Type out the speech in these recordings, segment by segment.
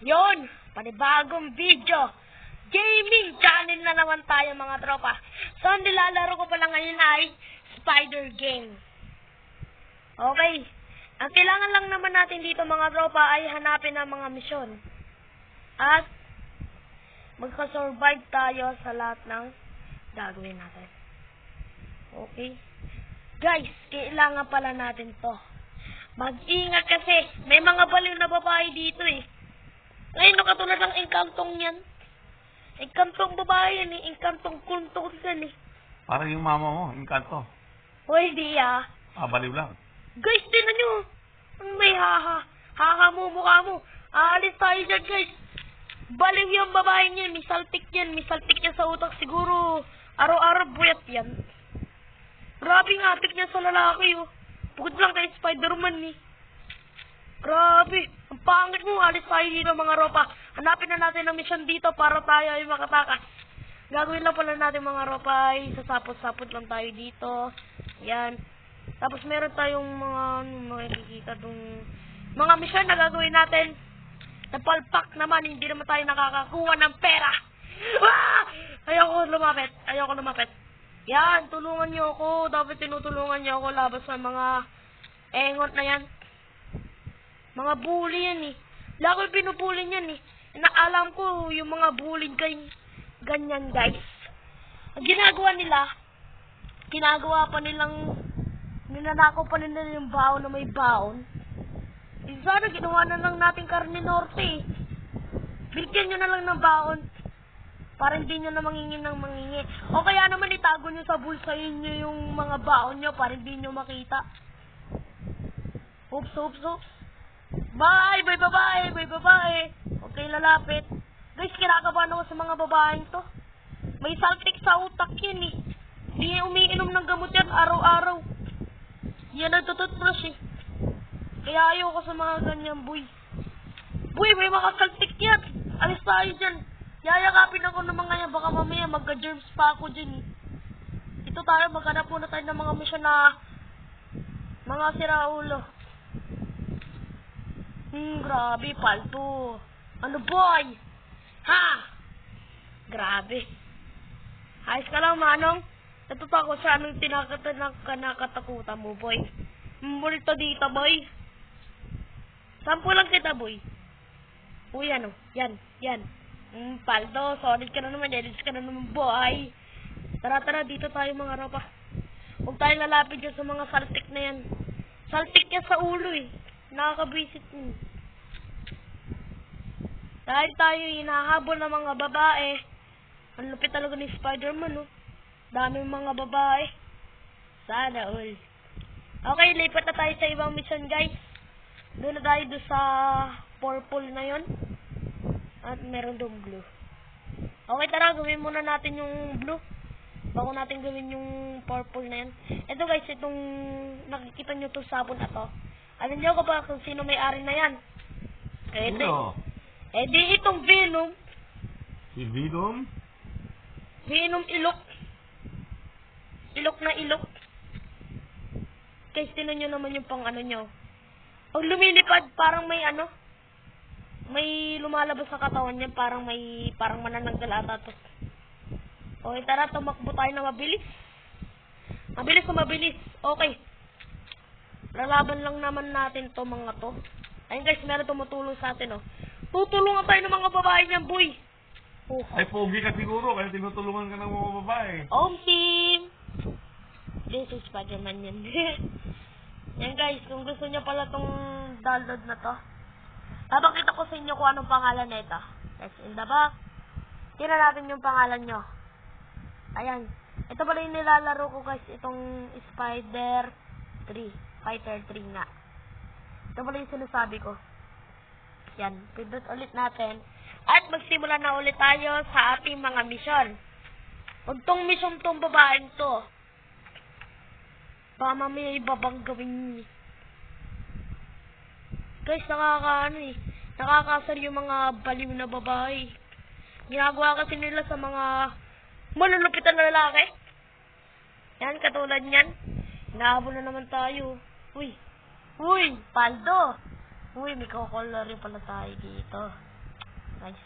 Yon, panibagong video. Gaming channel na naman tayo mga tropa. So, ang nilalaro ko pala ngayon ay Spider Game. Okay. Ang kailangan lang naman natin dito mga tropa ay hanapin ang mga misyon. At magka-survive tayo sa lahat ng gagawin natin. Okay. Guys, kailangan pala natin to. Mag-ingat kasi may mga baliw na babae dito eh. Ngayon, katulad ng engkantong yan. Engkantong babae yan eh. Engkantong kuntong yan eh. Parang yung mama mo, engkanto. Hoy, di ah. Baliw lang. Guys, tinan nyo. May haha mo, mukha mo. Aalis tayo dyan, guys. Baliw yung babae niyan. May saltik yan. May saltik niya sa utak. Siguro, araw-araw buyat yan. Grabe nga, atik niya sa lalaki, oh. Bukod lang kay Spider-Man, eh. Grabe. Ang pangit mo. Alis tayo dito, mga ropa. Hanapin na natin ang mission dito para tayo ay makatakas. Gagawin lang pala natin, mga ropa, ay sasapot-sapot lang tayo dito. Yan. Tapos meron tayong mga makikita dong mga mission na gagawin natin. Napalpak naman, hindi naman tayo nakakakuha ng pera. Ah! Ayoko lumapit. Yan, tulungan niyo ako. Dapat tinutulungan niyo ako labas sa mga engot na yan. Mga bully yan eh. Lako yung pinupuli yan eh. Naalam ko yung mga bully ganyan guys. Ang ginagawa nila, ninanakaw pa nila yung baon na may baon. Sana ginawa na lang natin karne norte eh. Bigyan nyo na lang ng baon. Para hindi nyo na mangingin ng mangingi. O kaya naman itago nyo sa bulsahin nyo yung mga baon nyo para hindi nyo makita. Oops. Bye babae. Huwag kayo lalapit. Guys, kinakabahan ako sa mga babaeng to. May saltik sa utak yan eh. Hindi umiinom ng gamot yan araw-araw. Yan nagtututbrush eh. Kaya ayoko sa mga ganyan, boy. Boy, may mga saltik yan. Alis tayo dyan. Yayakapin ako ng mga yan. Baka mamaya magka-germs pa ako dyan eh. Ito tayo, maghanap muna tayo ng mga mission na mga siraulo. Grabe, palto. Ano boy? Ha? Grabe. Ayos ka lang, manong. Natuto ako sa anong nakatakutan mo, boy. Multo dito, boy. Sampu lang kita, boy. Uy, ano? Yan. Paldo, solid ka na naman. Edits ka na naman, boy. Tara, dito tayo, mga ropa. Huwag tayo lalapit dyan sa mga saltik na yan. Saltik yan sa ulo, eh. Nakakabwisit mo. Dahil tayo hinahabol ng mga babae. Ang lupit talaga ni Spider-Man, no? Daming mga babae. Sana all. Okay, lipat na tayo sa ibang mission, guys. Doon na tayo doon sa purple na yon. At meron doon blue. Okay, tara, gawin muna natin yung blue. Bago natin gawin yung purple na yan. Ito guys, itong nakikita nyo itong sabon na to. Alam nyo ko ba kung sino may-ari na yan? Di itong Venom. Si Venom? Venom ilok. Ilok na ilok. Guys, tinan nyo naman yung pang ano nyo. Pag lumilipad, parang may ano. May lumalabas sa katawan niya. Parang manananggal ata to. Okay, tara, tumakbo tayo na mabilis. Mabilis. Okay. Lalaban lang naman natin to mga to. Ayun guys, meron tumutulong sa atin, oh. Tutulungan tayo ng mga babae niyan, boy. Oh. Ay, pogi ka siguro, kaya tinutulungan ka ng mga babae. Team. This is Spider-Man yan. Yan guys, kung gusto niyo pala tong download na to, papakita ko sa inyo kung anong pangalan na ito. Let's in the back. Tingnan natin yung pangalan nyo. Ayan. Ito pala yung nilalaro ko guys. Itong Fighter 3 nga. Ito pala yung sinasabi ko. Yan. Pindot ulit natin. At magsimula na ulit tayo sa ating mga mission. Huwag tong mission tong babaeng to. Baka mamaya ibabang gawin. Guys, nakakasar yung mga baliw na babae. Ginagawa kasi nila sa mga malulupitan na lalaki. Yan, katulad yan. Hinahabol na naman tayo. Uy, paldo. Uy, may kukulor rin pala tayo dito. Guys.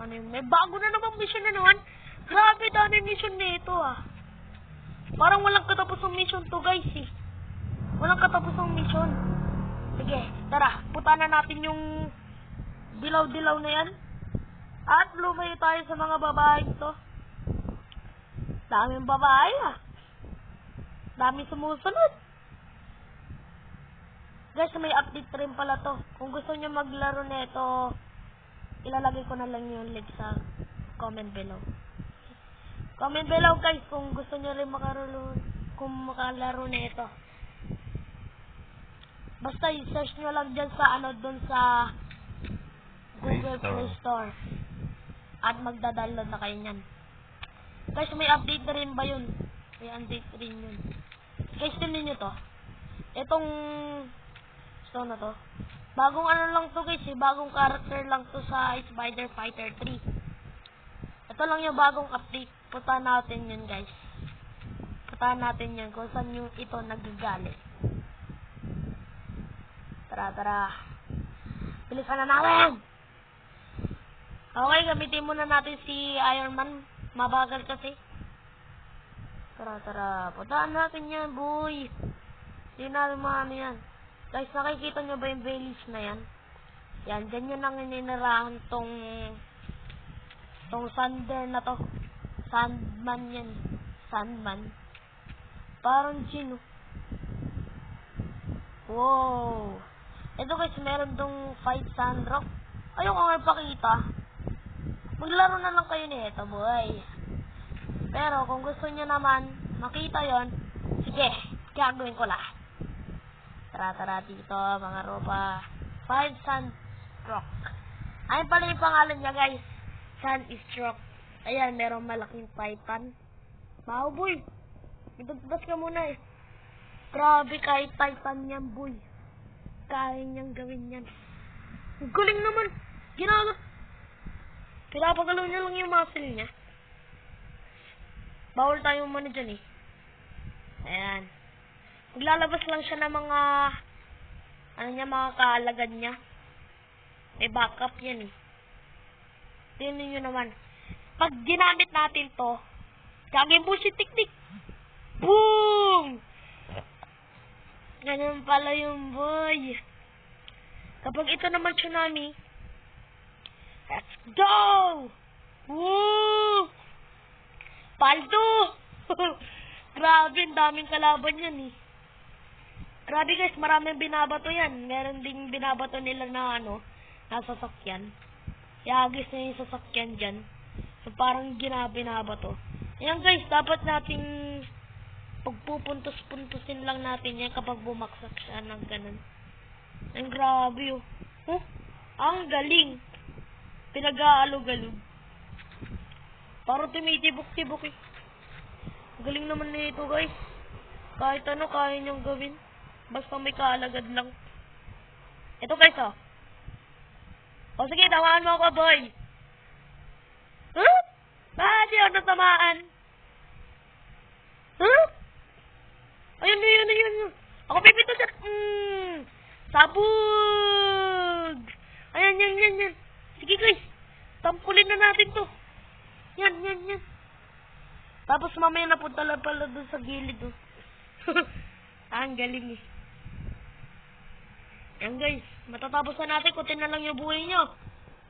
Ano yun? May bago na namang mission na naman. Grabe, dami mission nito Parang walang katapusang mission to guys Walang katapusang mission. Sige, tara. Punta na natin yung dilaw-dilaw na yan. At lumayo tayo sa mga babae to. Daming babae Dami sumusunod. Guys, may update rin pala to. Kung gusto nyo maglaro nito, ilalagay ko na lang yung link sa comment below. Comment below guys kung gusto nyo rin makalaro nito. Basta i-search nyo lang dyan sa dun sa Google Play Store. At magda-download na kayo nyan. Guys, may update na rin ba yun? May update rin yun. Guys, tingnan nyo to. Itong stone na to. Bagong lang to guys bagong character lang to sa Spider Fighter 3. Ito lang yung bagong update. Puntahan natin yun guys. Puntahan natin yun kung saan yung ito nagagalit. Tara. Bilisan na natin! Okay, gamitin muna natin si Iron Man. Mabagal kasi. Tara. Puntahan natin yan, boy. Hindi na ano yan. Guys, nakikita nyo ba yung village na yan? Yan, dyan yun ang ininirahan tong Sander na to. Sandman yan. Sandman. Parang Gino. Wow. Ito guys, meron tong 5 sandrock. Ayoko nga ipakita. Maglaro na lang kayo nito, boy. Pero kung gusto nyo naman makita yon, sige, gagawin ko lahat. Tara dito, mga ropa. 5 sandrock. Ayun pala yung pangalan niya, guys. Sunstroke. Ayan, merong malaking titan. Wow, boy. Itagtas ka muna Grabe, kahit titan yan, boy. Kaya niyang gawin yan. Galing naman. Pinapagalaw niya lang yung muscle niya. Bawal tayo muna dyan Ayan. Maglalabas lang siya ng mga mga kaalagad niya. May backup yan Tingnan nyo naman. Pag ginamit natin to, gagawin mo si Tik-Tik. Boom! Ganun pala yung boy. Kapag ito naman tsunami, let's go! Woo! Paldo! Grabe, ang daming kalaban yan Grabe guys, maraming binabato yan. Meron ding binabato nila na nasasakyan. Iagis na yung sasakyan dyan. So parang binabato. Ayan guys, dapat nating pagpupuntos-puntusin lang natin yan kapag bumaksak siya ng ganun. Ang grabe ang galing. Pinag-aalog-alog. Parang tumitibok-tibok Galing naman nito guys. Kahit kaya niyang gawin. Basta may kaalagad lang. Ito guys O sige, tamaan mo ako, boy. Di ako natamaan. Ayun. Ako pipito dyan. Sabog. Ayan. Sige guys, tampulin na natin to. Yan. Tapos mamaya napunta lang pala dun sa gilid Ang galing Yan guys, matatapos na natin. Kunti na lang yung buhay nyo.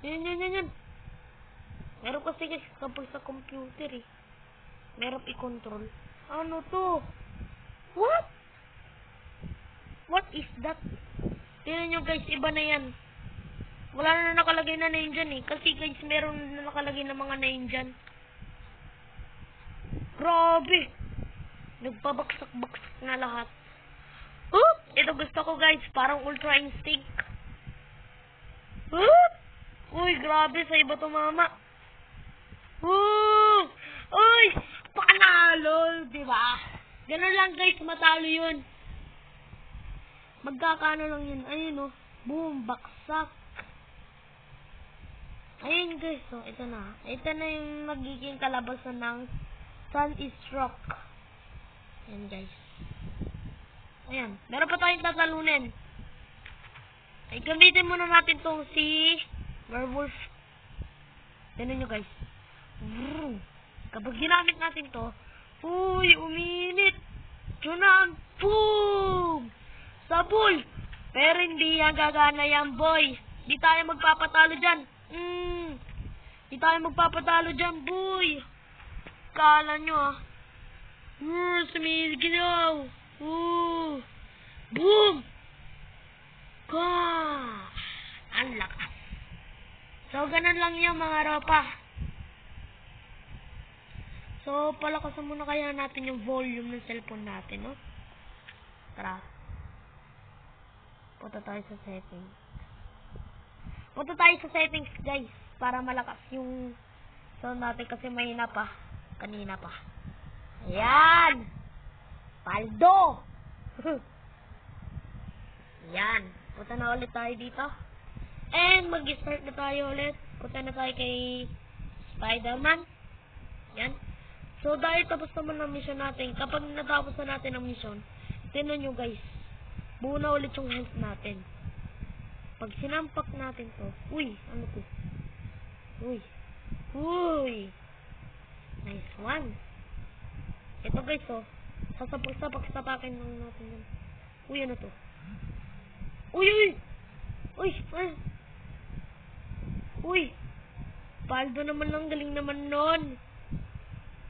Yan. Meron kasi guys kapag sa computer meron i-control. Ano to? What is that? Tingnan nyo guys, iba na yan. Wala na nakalagay na name dyan Kasi guys, meron na nakalagay na mga name dyan. Grabe. Nagpabaksak-baksak na lahat. Ito gusto ko guys, parang Ultra Instinct. Uy, grabe, sa iba tumama. Uy, panalo, diba? Ganun lang guys, matalo yun. Magkakano lang yun. Ayun boom, baksak. Ayun guys, ito na. Ito na yung magiging kalabasan ng Sunstroke. Ayan guys. Ayan, meron pa tayong tatalunin. Ay, gamitin muna natin tong si Werewolf. Tignan nyo guys. Kapag ginamit natin to, uy, uminit. Tsunan, boom! Sabol! Pero hindi yan gagana yan, boy. Di tayo magpapatalo dyan. Di tayo magpapatalo dyan, boy. Kala nyo, ah. Sumiginaw. Boom! Gosh! Ang lakas. So, ganun lang yung mga ropa. So, palakasan muna kaya natin yung volume ng cellphone natin, no? Tara. Punta tayo sa settings. Punta tayo sa settings, guys. Para malakas yung sound natin kasi mahina pa. Kanina pa. Ayan! Paldo! Ayan. Punta na ulit tayo dito. And mag-start na tayo ulit. Punta na tayo kay Spider-Man. Ayan. So, dahil tapos naman ang mission natin, kapag natapos na natin ang mission, tingnan nyo guys, buo na ulit yung health natin. Pag sinampak natin to, uy, ano to? Uy! Nice one. Ito guys, oh, sasapak-sapakin lang natin yan. Uy, ano to? Uy! Uy! Paldo naman lang, galing naman nun.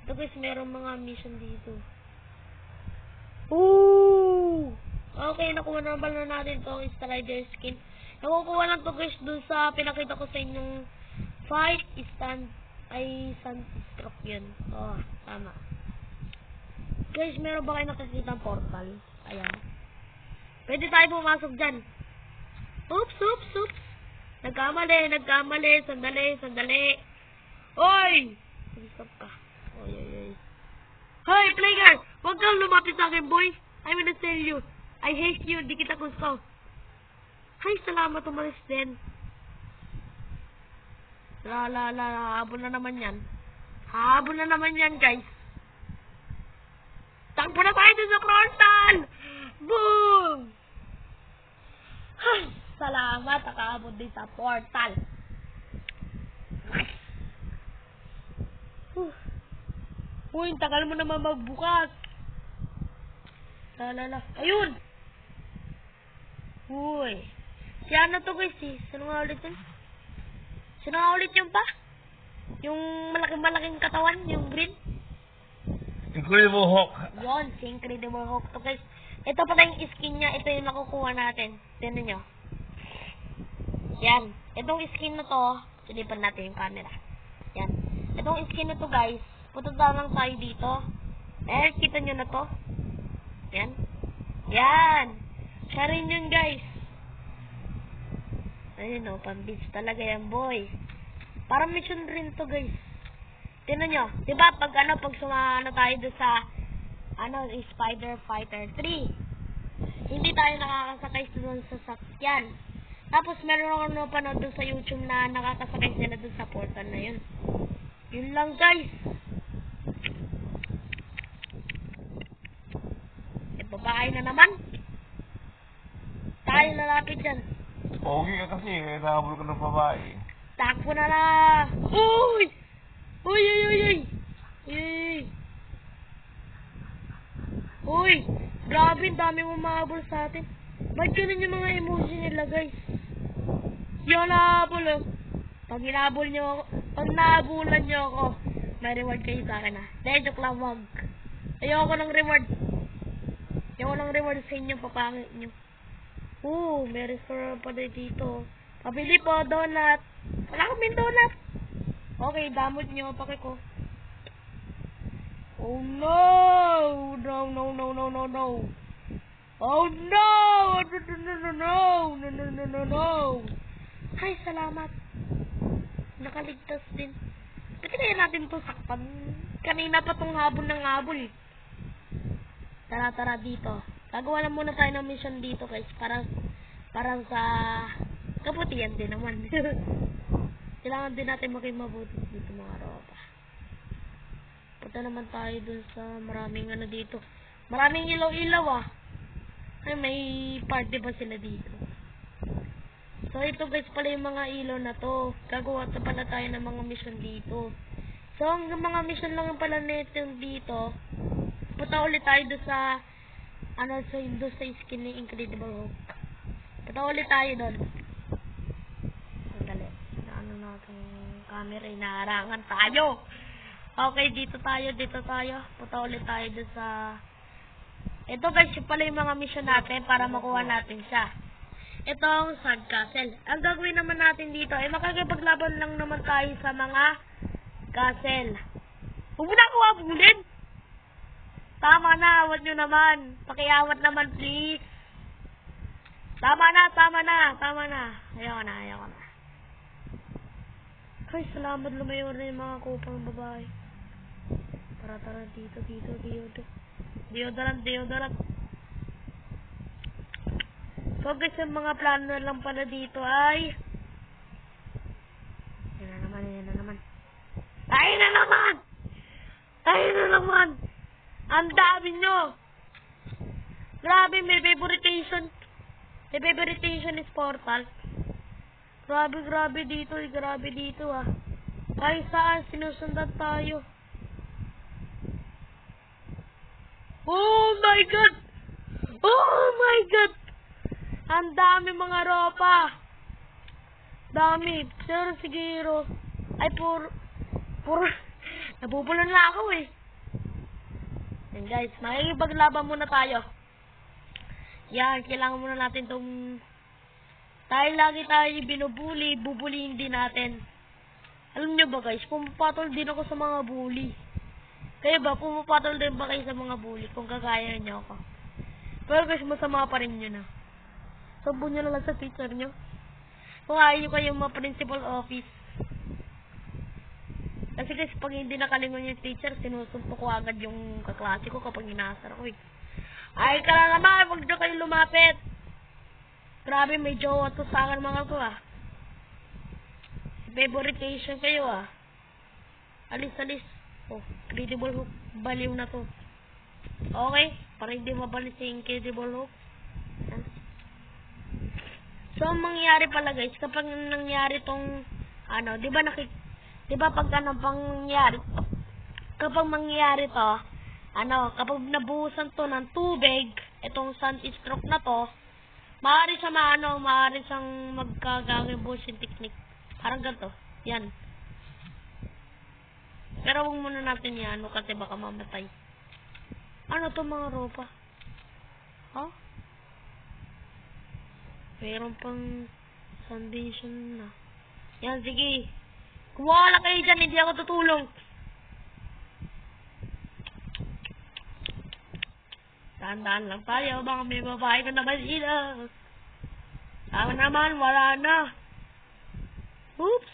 Ito guys, merong mga mission dito. Ooh! Okay, nakuha na pala natin itong Strider skin. Nakukuha lang to guys dun sa pinakita ko sa inyong fight Sunstroke yun. Oh, tama. Guys, meron ba kayo nakakita ng portal? Ayan. Pwede tayo pumasok dyan. Oops! Nagkamali. Sandali. Oy! Stop ka. Oy. Hoy, player! Huwag kang lumapit sa akin, boy. I'm gonna tell you. I hate you. Di kita gusto. Hay, salamat. Umalis din. Habol na naman yan, guys. Takbo na tayo dun sa portal! Boom! Hay, salamat. Nakaabot din sa portal. Uy, tagal mo naman magbukas. Ayun! Uy. Si ano to guys eh? Sino nga ulit yun? Sino nga ulit yun pa? Yung malaking katawan, yung green? Incredible Hulk. Yun, si Incredible Hulk to guys. Ito pala yung skin niya. Ito yung nakukuha natin. Tignan nyo. Yan. Itong skin na to, silipan natin yung camera. Yan. Itong skin na to guys, punta lang tayo dito. Kita nyo na to. Yan. Siya rin yun guys. Ayun o, pambits talaga yan boy. Parang mission rin to guys. Tignan nyo. Diba pag sumano tayo doon sa Spider Fighter 3. Hindi tayo nakakasakay doon sa sakyan. Tapos meron ako napanood doon sa YouTube na nakakasakay sila doon sa portal na yun. Yun lang guys. Babae na naman. Tayo lalapit dyan. Pogi ka kasi, nahabol ka ng babae. Takbo na na. Uy! Uy! Grabe, dami mo mahabol sa atin. Ba't ganun yung mga emoji nila guys? Yan nahabol oh. Pag nahabulan nyo ako, may reward kayo sa akin ah. Dahil joke lang, wag. Ayoko ng reward. Sa inyo, papangit nyo. May restaurant pa dito. Pabili po, donut. Wala kaming donut. Okay, damot nyo, pake ko. Oh no! No. Oh no! Ay, salamat. Nakaligtas din. Pwede kaya natin to sakpan. Kanina pa tong habol ng habol. Tara dito. Gagawa lang muna tayo ng mission dito guys. Parang sa kaputihan din naman. Kailangan din natin maging mabuti dito mga ropa. Punta naman tayo dun sa maraming dito. Maraming ilaw-ilaw ah. Ay, may party ba sila dito? So, ito guys pala yung mga ilaw na to. Gagawa na pala tayo ng mga mission dito. So, ang mga mission lang pala nito dito. Punta ulit tayo doon sa doon sa skin ni Incredible Hulk. Punta ulit tayo doon. Sandali. Natin yung camera. Inaharangan tayo. Okay, dito tayo. Punta ulit tayo doon sa... Ito guys, yung pala yung mga mission natin para makuha natin siya. Ito ang Sandcastle. Ang gagawin naman natin dito ay makakipaglaban lang naman tayo sa mga castle. Huwag mo na ako abulin! Tama na, awat nyo naman. Pakiawat naman please. Tama na. Ayoko na. Ay, salamat lumayo na yung mga kupang babae. Tara, dito. Deodorant. So guys, yung mga plano na lang pala dito ay... Yan na naman. Ang dami nyo! Grabe, may favoritation is Portal. Grabe dito ah. Kahit saan, sinusundan tayo. Oh my God! Ang dami mga ropa. Dami. Pero siguro, ay puro, nabubulan na ako eh. Yan guys, makikipaglaban muna tayo. Yan, kailangan muna natin dahil lagi tayo binubuli, bubulihin din natin. Alam nyo ba guys, pumapatol din ako sa mga bully. Kaya ba, pumapatol din ba kayo sa mga bully kung kagaya nyo ako? Pero guys, masama pa rin nyo na. Sabon nyo na lang sa teacher nyo. Kung ayaw nyo kayong principal office. Kasi guys, pag hindi nakalingon yung teacher, sinusuntok ko agad yung kaklase ko kapag inaasar ko eh. Ay ka na naman, huwag nyo kayo lumapit. Grabe, may jowa to sa akin mga to ah. Favoritation kayo ah. Alis. Oh, Incredible Hulk, baliw na to. Okay, para hindi mabalik si Incredible Hulk. So, ang mangyayari pala guys, kapag nangyari tong, di ba pag kapag mangyayari to, kapag nabuhusan to ng tubig, itong sunstroke na to, maaari siyang magkagawin bullshit technique. Parang ganito. Yan. Pero huwag muna natin yan, kasi baka mamatay. Ano to mga ropa? Meron pang foundation na. Yan, sige. Kumuha lang kayo dyan, hindi ako tutulong. Tandaan lang tayo, baka may babae ka naman sila. Tama naman, wala na. Oops.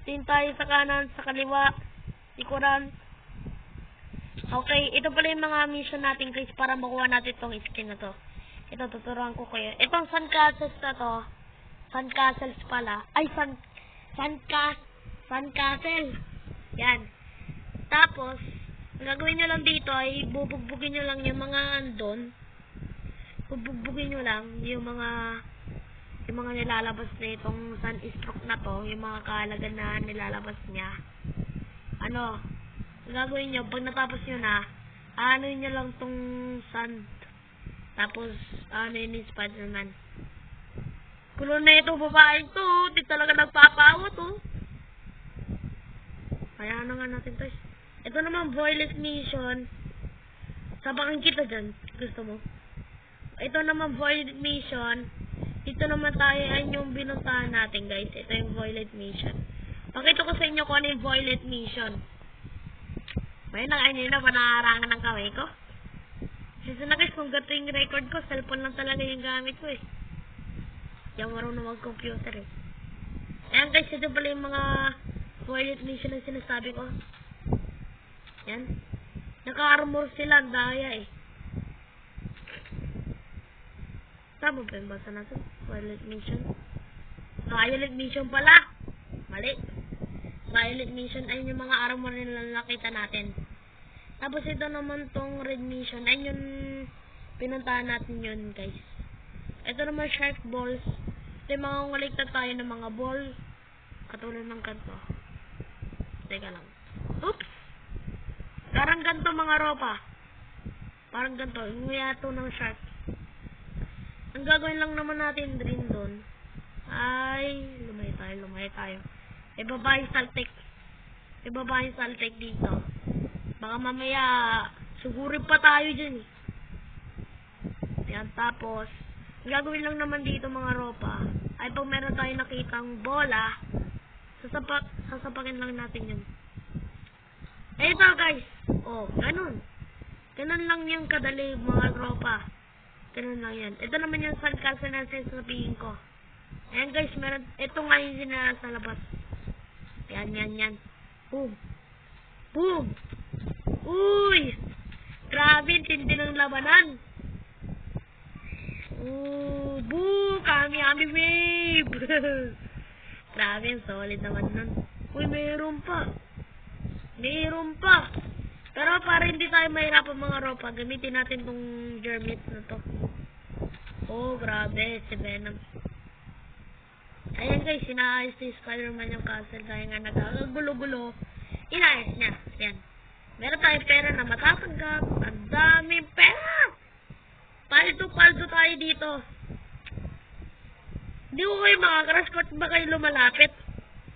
Tingin tayo sa kanan, sa kaliwa, likuran. Okay, ito pala yung mga mission natin guys para makuha natin itong skin na to. Ito, tuturuan ko kayo. Itong sandcastles na to, sandcastles pala. Ay, sandcastle. Yan. Tapos, ang gagawin nyo lang dito ay bubugbugin nyo lang yung mga andon. Bubugbugin nyo lang yung mga nilalabas na itong sunstroke na to, yung mga kaalagan na nilalabas niya. Ang gagawin nyo, pag natapos nyo na, nyo lang tong sand. Tapos, yun yung Spider-Man. Kulo na ito, babae to. Di talaga nagpapawa to. Kaya na nga natin to. Ito naman, Violet Mission. Sabakan kita dyan. Gusto mo? Ito naman, Violet Mission. Dito naman tayo, ay yung binuntahan natin guys. Ito yung Violet Mission. Pakita ko sa inyo kung ano yung Violet Mission. May nakainin na, panaharangan ng kamay ko. Kasi na guys, kung gato yung record ko, cellphone lang talaga yung gamit ko eh. Hindi ako marunong mag-computer eh. Ayan guys, ito pala yung mga Violet Mission na sinasabi ko. Yan. Naka-armor sila, ang daya eh. Tama ba yung basa natin? Violet Mission. Violet Mission pala. Mali. Violet Mission ay yung mga armor na nakita natin. Tapos ito naman tong Red Mission ay yung pinuntahan natin yun guys. Ito naman Shark Balls. Then, mangungulikta tayo ng mga ball. Katulad ng ganito. Teka lang. Oops! Parang ganito mga ropa. Parang ganito. Nguyato ng shark. Ang gagawin lang naman natin rin doon ay lumay tayo. Ibaba yung saltik dito. Baka mamaya sugurin pa tayo dyan eh. Yan, tapos ang gagawin lang naman dito mga ropa ay pag meron tayo nakitang bola, sasapakin lang natin yun. Ito guys. Oh, ganun lang yung kadali mga ropa. Ganun lang yan. Ito naman yung sandcastle na sasabihin ko. Ayan guys, meron, ito nga yung sinara sa labas. Yan. Boom. Uy! Grabe, tindi ng labanan. Boo! Kami wave! Grabe, solid naman nun. Uy, mayroon pa. Pero para hindi tayo mahirapan mga ropa, gamitin natin tong Germit na to. Oh, grabe, si Venom. Ayan guys, inaayos ni Spider-Man yung castle dahil nga nagkakagulo-gulo. Inayos niya. Yan. Meron tayong pera na matatanggap. Ang daming pera! Paldo tayo dito. Hindi ko kayo makakrush kung ba kayo lumalapit.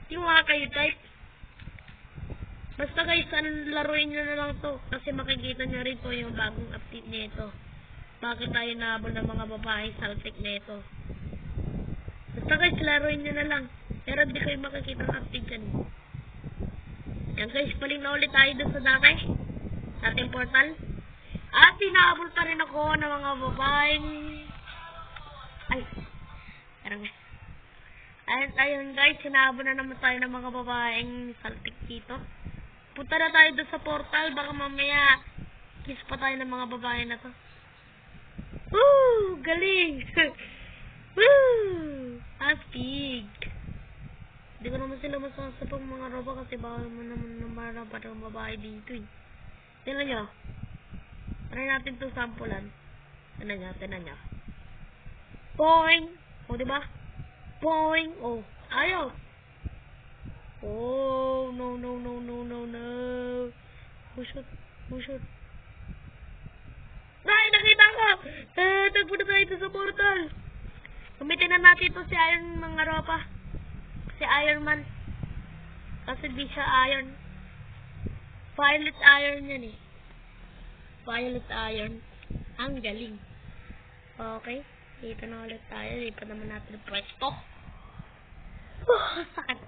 Hindi ko kayo type. Basta guys, laruin nyo na lang to. Kasi makikita nyo rin po yung bagong update nito. Bakit tayo nahabol ng mga babae saltik nito. Basta guys, laruin nyo na lang. Pero hindi kayo makikita ng update dyan. Yan guys, paling na ulit tayo dun sa dati. Sa ating portal. At tinahabol pa rin ako ng mga babaeng... Ay. Parang... Ayun guys, sinahabol na naman tayo ng mga babaeng saltik dito. Punta na tayo doon sa portal. Baka mamaya kiss pa tayo ng mga babae na to. Woo! Galing! Woo! Astig! Hindi ko naman sila masasapang mga roba kasi bawal mo naman ng parang babae dito eh. Tignan nyo. Try natin itong sampulan. Tignan nyo. Boing! O, diba? Boing! O, ayaw! Oh, no. Push. Ay, nakita ko! Tagpo na tayo ito sa portal. Gamitin na natin ito si Iron mga ropa. Si Iron Man. Kasi di siya iron. Violet iron yan eh. Violet iron. Ang galing. Okay. Dito na ulit tayo. Lipat naman natin ang pwesto. Sakit.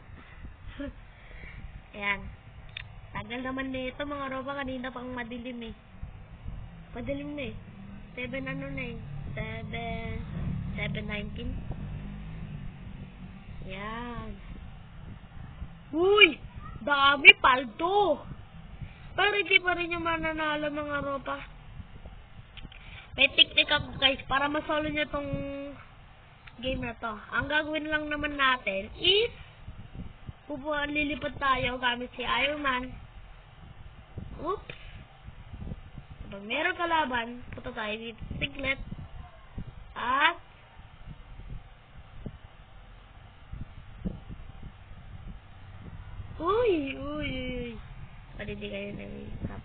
Ayan. Tagal naman nito mga ropa. Kanina pang madilim eh. Madilim na eh. 7 ano na eh. 7:19. Yan. Uy! Dami paldo! Pero hindi pa rin yung mananalo mga ropa. May technique ako guys para masolo nyo tong game na to. Ang gagawin lang naman natin is lilipad tayo gamit si Iron Man. Oops! Kapag meron kalaban, punta tayo dito sa Siglet. At Uy! Pwede di kayo na-stop.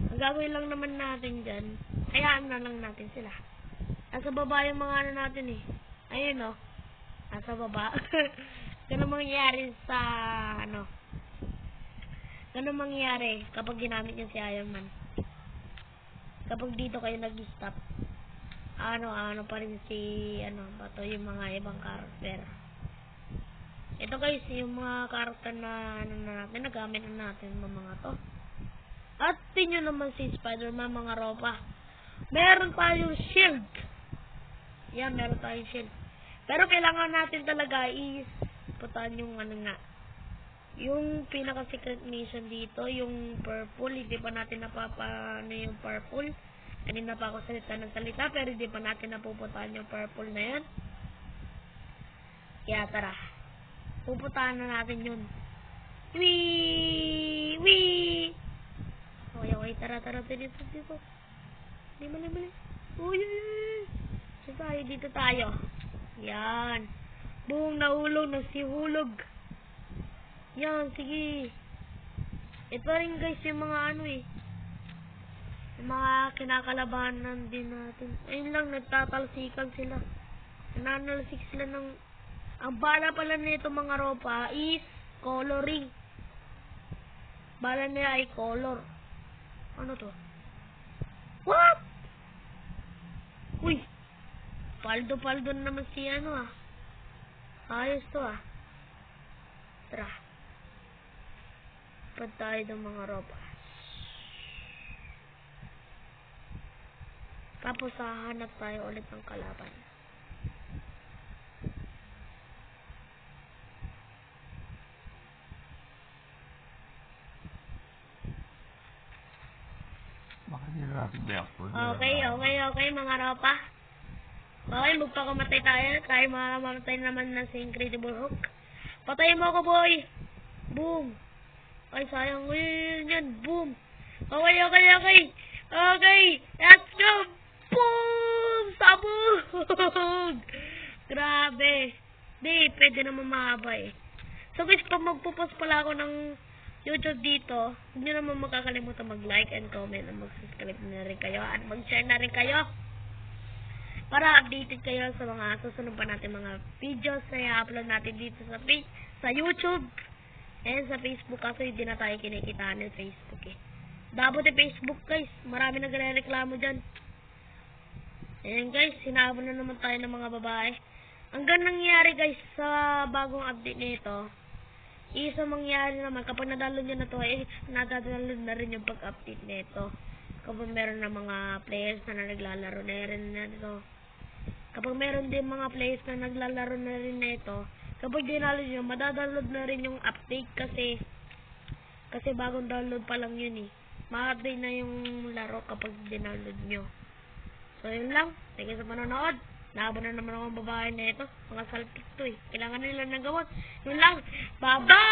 Ang gagawin lang naman natin dyan, hayaan na lang natin sila. Nasa baba yung mga ano natin eh. Ayun o. Nasa baba. Ganun mangyayari sa ganun mangyayari kapag ginamit nyo si Iron Man. Kapag dito kayo nag-stop, ano pa rin si bato yung mga ibang karakter. Ito guys, yung mga karakter na natin, nagamit na natin ng mga to. At tingnan naman si Spider-Man mga ropa. Meron tayong shield. Yan, meron tayong shield. Pero kailangan natin talaga is putan yung yung pinaka-secret mission dito, yung purple. Hindi pa natin napapano yung purple. Kanina pa ako salita pero hindi pa natin napupuntahan yung purple na yan. Kaya tara. Pupuntahan na natin yun. Wee! Okay, tara, dito. Mali. Uy! So tayo, dito tayo. Yan. Buong nahulog, nagsihulog. Yan, sige. Ito rin guys yung mga ano eh. Yung mga kinakalabanan din natin. Ayun lang, nagtatalsikan sila. Nananalsik sila ng... Ang bala pala nito mga ropa is coloring. Bala nila ay color. Ano to? What? Uy! Paldo-paldo na naman si ano ah. Ayos to ah. Tara. Pad tayo ng mga ropa. Tapos hahanap tayo ulit ng kalaban. Bakit hindi natin backboard? Okay mga ropa. Okay, magpakamatay tayo. Tayo mamamatay naman na si Incredible Hulk. Patayin mo ako, boy! Boom! Ay, sayang. Yan, boom! Okay. Okay, let's go! Boom! Sabog! Grabe. Di, pwede naman mahaba eh. So guys, pag magpupost pala ako ng YouTube dito, hindi naman makakalimutan mag-like and comment and mag-subscribe na rin kayo at mag-share na rin kayo para updated kayo sa mga susunod pa natin mga videos na i-upload natin dito sa YouTube and sa Facebook kasi hindi na tayo kinikitaan ng Facebook eh. Dapat Facebook guys, marami nagre-reklamo dyan. Ayan guys, sinabon na naman tayo ng mga babae. Ang nangyari guys sa bagong update nito, isa mangyari naman kapag na-download nyo na to, nadadownload na rin yung pag-update nito. Kapag meron na mga players na naglalaro na rin na ito. Kapag meron din mga players na naglalaro na rin na ito, kapag dinaload nyo, madadownload na rin yung update kasi bagong download pa lang yun eh. Ma-update na yung laro kapag dinaload nyo. So yun lang. Thank you sa panonood. Nahaba na naman akong babae na ito. Mga salpik to eh. Kailangan nila ng gamot. Yun lang. Bye-bye!